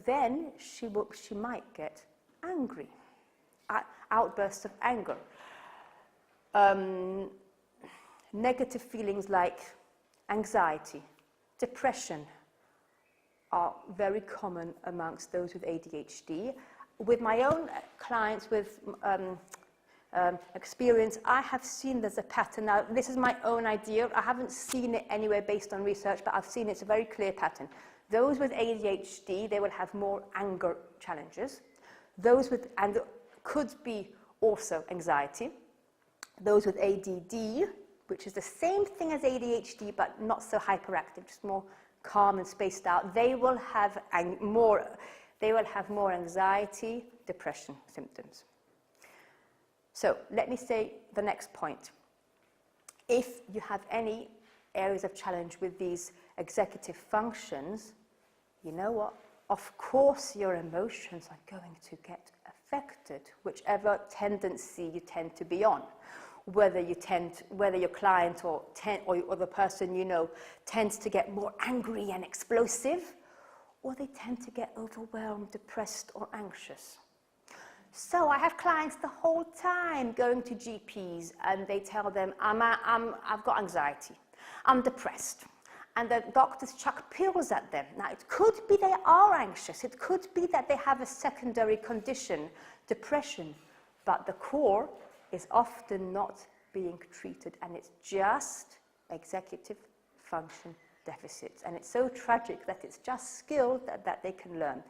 then she might get angry. Outbursts of anger. Negative feelings like anxiety, depression are very common amongst those with ADHD. With my own clients with experience, I have seen there's a pattern. Now, this is my own idea. I haven't seen it anywhere based on research, but I've seen it's a very clear pattern. Those with ADHD, they will have more anger challenges. Those with, and could be also anxiety. Those with ADD, which is the same thing as ADHD, but not so hyperactive, just more calm and spaced out, they will have more anxiety, depression symptoms. So let me say the next point. If you have any areas of challenge with these executive functions, you know what? Of course your emotions are going to get affected, whichever tendency you tend to be on. Whether your client or the person you know tends to get more angry and explosive, or they tend to get overwhelmed, depressed, or anxious. So I have clients the whole time going to GPs and they tell them, I've got anxiety, I'm depressed. And the doctors chuck pills at them. Now, it could be they are anxious. It could be that they have a secondary condition, depression. But the core is often not being treated, and it's just executive function deficits. And it's so tragic that it's just skills that they can learn.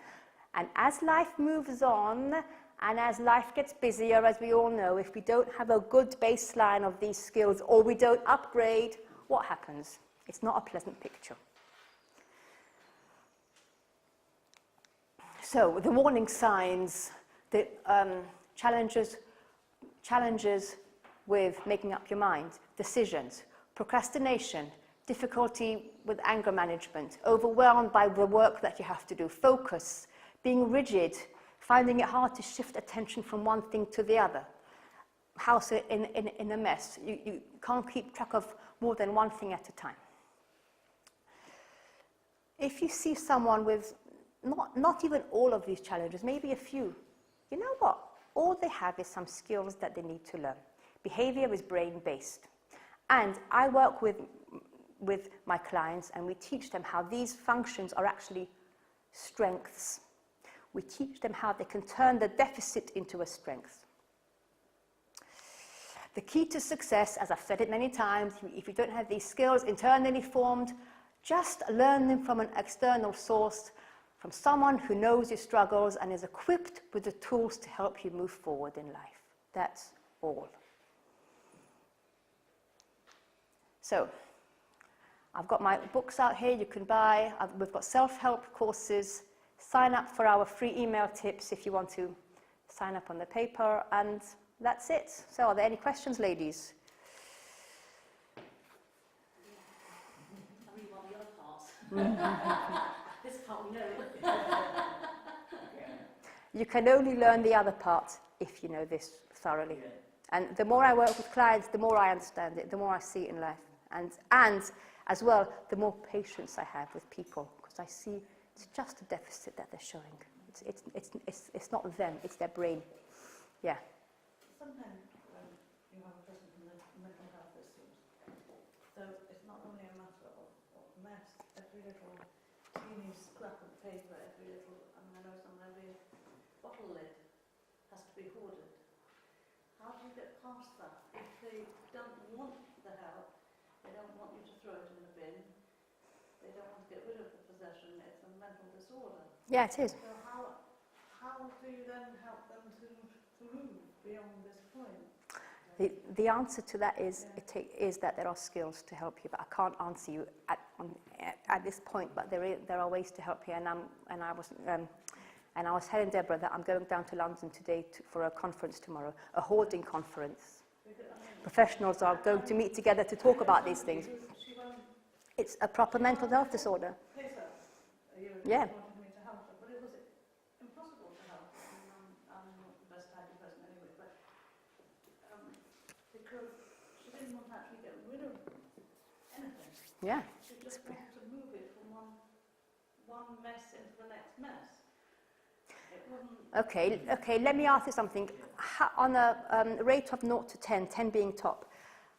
And as life moves on, and as life gets busier, as we all know, if we don't have a good baseline of these skills, or we don't upgrade, what happens? It's not a pleasant picture. So the warning signs, the challenges with making up your mind, decisions, procrastination, difficulty with anger management, overwhelmed by the work that you have to do, focus, being rigid, finding it hard to shift attention from one thing to the other, house in a mess. You can't keep track of more than one thing at a time. If you see someone with not even all of these challenges, maybe a few, you know what? All they have is some skills that they need to learn. Behavior is brain-based. And I work with my clients and we teach them how these functions are actually strengths. We teach them how they can turn the deficit into a strength. The key to success, as I've said it many times, if you don't have these skills internally formed, just learn them from an external source, from someone who knows your struggles and is equipped with the tools to help you move forward in life. That's all. So, I've got my books out here you can buy. We've got self-help courses. Sign up for our free email tips if you want to sign up on the paper, and that's it. So, are there any questions, ladies? This part we know. You can only learn the other part if you know this thoroughly. Yeah. And the more I work with clients, the more I understand it, the more I see it in life. And as well, the more patience I have with people, because I see it's just a deficit that they're showing. It's not them, it's their brain. Yeah. Sometimes you have a person from the mental health issues, so it's not only a matter of mess. Every little teeny scrap of paper, every little, I know sometimes the bottle lid has to be hoarded. How they don't want the help, they don't want you to throw it in the bin, they don't want to get rid of the possession, it's a mental disorder. Yeah, it is. So how do you then help them to move beyond this point? The answer to that is is that there are skills to help you, but I can't answer you at this point. But there are ways to help you, and I was telling Deborah that I'm going down to London today for a conference tomorrow, a hoarding conference. Professionals are going to meet together to talk about these things. It's a proper mental health disorder. Yeah. Wanted me to help her, but it was impossible to help her. I'm not the best type of person anyway, but because she didn't want to actually get rid of anything. Yeah. She just wanted to move it from one mess into the next mess. It wasn't. Okay. Let me ask you something. On a rate of 0 to 10, 10 being top,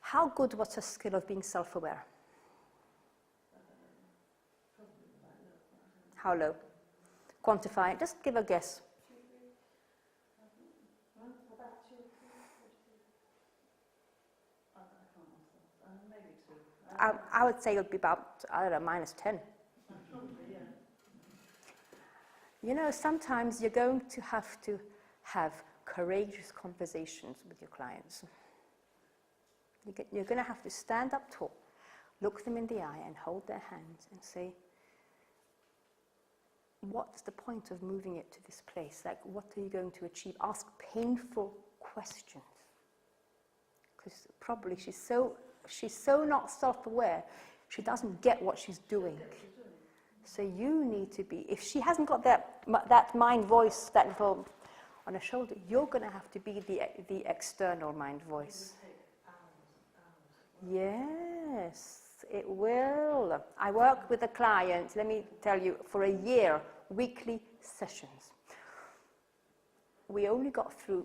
how good was her skill of being self-aware? How low? Quantify it. Just give a guess. Maybe 2. I would say it would be about, I don't know, minus 10. Probably, yeah. You know, sometimes you're going to have courageous conversations with your clients. You're going to have to stand up tall, look them in the eye and hold their hands and say, what's the point of moving it to this place? Like, what are you going to achieve? Ask painful questions. Because probably she's so not self-aware, she doesn't get what she's doing. So you need to be, if she hasn't got that mind voice, that little on her shoulder, you're going to have to be the external mind voice. Yes, it will. I work with a client, let me tell you, for a year, weekly sessions. We only got through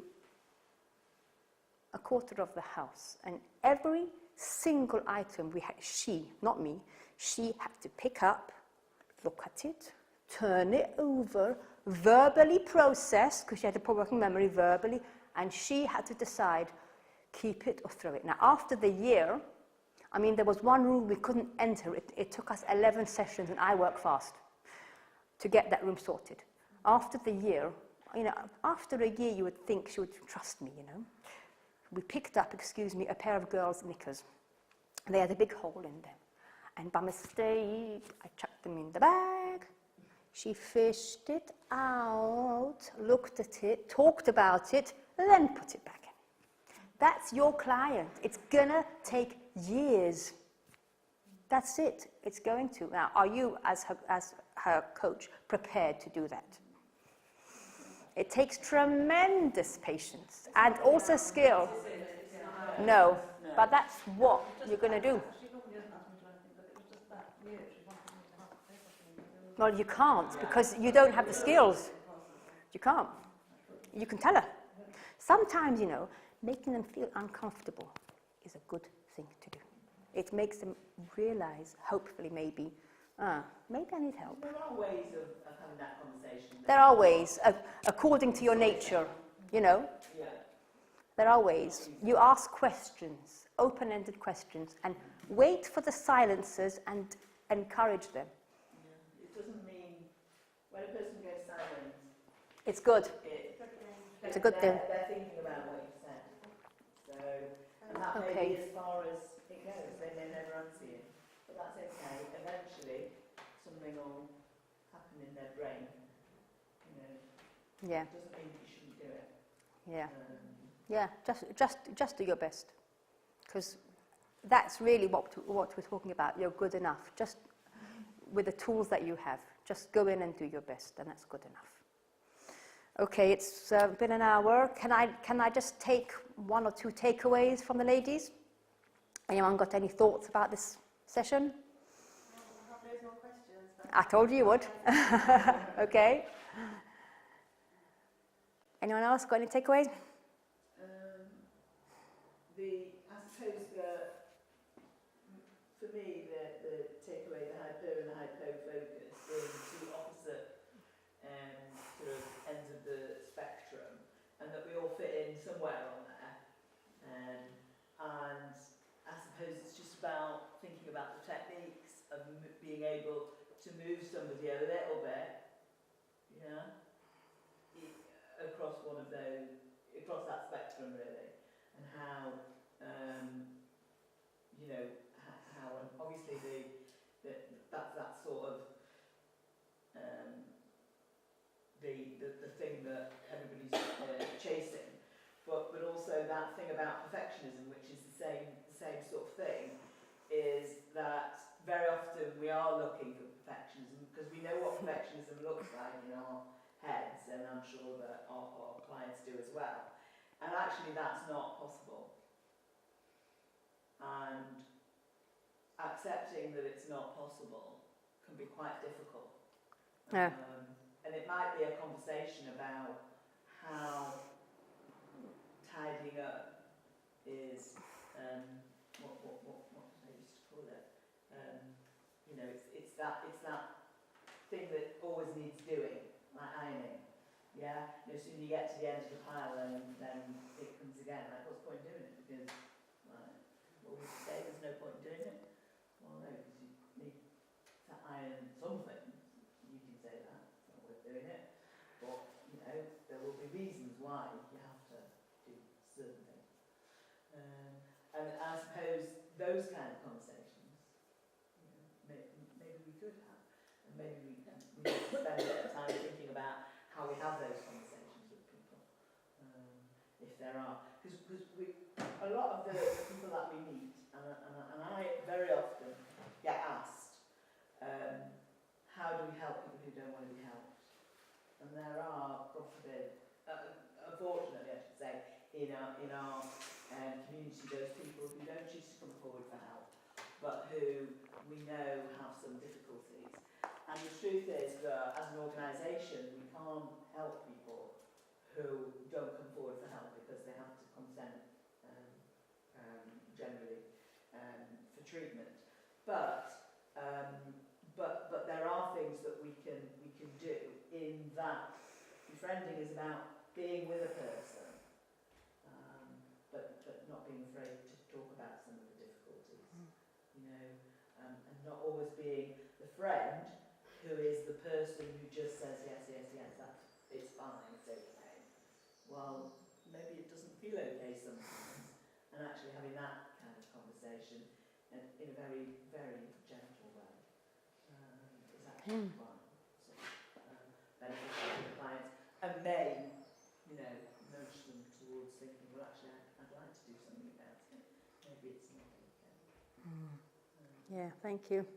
a quarter of the house, and every single item we had, not me, she had to pick up, look at it, turn it over, verbally process, because she had a poor working memory verbally, and she had to decide, keep it or throw it. Now, after the year, I mean, there was one room we couldn't enter. It took us 11 sessions, and I work fast to get that room sorted. After the year, you know, after a year, you would think she would trust me, you know. We picked up, a pair of girls' knickers. They had a big hole in them. And by mistake, I chucked them in the bag. She fished it out, looked at it, talked about it, then put it back in. That's your client. It's gonna take years. That's it. It's going to. Now, are you, as her coach, prepared to do that? It takes tremendous patience and also skill. No, but that's what you're going to do. Well, you can't, because you don't have the skills. You can't. You can tell her. Sometimes, you know, making them feel uncomfortable is a good thing to do. It makes them realize, hopefully, maybe I need help. There are ways of having that conversation. There are ways, according to your nature, you know. Yeah. There are ways. You ask questions, open-ended questions, and wait for the silences and encourage them. Yeah. It doesn't mean when a person goes silent. It's good. It's a good thing. They're thinking about what you said. So, and that may be as far as it goes. They may never answer you, but that's okay. Eventually, something will happen in their brain. You know. Yeah. It doesn't mean that you shouldn't do it. Yeah. Yeah. Just do your best, because that's really what we're talking about. You're good enough. Just with the tools that you have, just go in and do your best, and that's good enough. Okay, it's been an hour. Can I just take one or two takeaways from the ladies? Anyone got any thoughts about this session? I told you would. Okay. Anyone else got any takeaways? I suppose for me, the takeaway, the hypo and the hypo-focus being two opposite sort of ends of the spectrum, and that we all fit in somewhere on there. about thinking about the techniques of being able to move somebody a little bit, yeah, across one of those, across that spectrum really, and how, you know, how and obviously that's that sort of the thing that everybody's chasing, but also that thing about perfectionism, which is the same sort of thing, is that very often we are looking for perfectionism because we know what perfectionism looks like in our heads, and I'm sure that our clients do as well. And actually that's not possible. And accepting that it's not possible can be quite difficult. Yeah. And it might be a conversation about how tidying up is, what did I used to call it? You know, it's that thing that always needs doing, like ironing. Yeah, you know, soon you get to the end of the pile and then it comes again. Like, what's the point in doing it? Because, like, well, we say there's no point in doing it. Well, no, because you need to iron something. You can say that it's not worth doing it, but you know there will be reasons why you have to do certain things. And I suppose those kind of conversations, you know, maybe we could have, and maybe we need to spend a bit of time thinking about how we have those conversations with people, if there are, because a lot of the people that we meet, and I very often get asked, how do we help people who don't want to be helped? And there are, God forbid, unfortunately I should say, in our community, those people who don't choose to come forward for help, but who we know have some difficulties. And the truth is that as an organisation, we can't help people who don't come forward for help because they have to consent generally for treatment. But there are things that we can do in that. Befriending is about being with a person, but not being afraid to talk about some of the difficulties, you know, and not always being the friend who is the person who just says yes, it's fine, it's okay. Well, maybe it doesn't feel okay sometimes, and actually having that kind of conversation in a very, very gentle way is actually quite beneficial to the clients, and may, you know, nudge them towards thinking, well, actually, I'd like to do something about it. Maybe it's not okay. Yeah, thank you.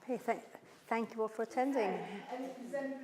Okay, thank you all for attending. And if there's anybody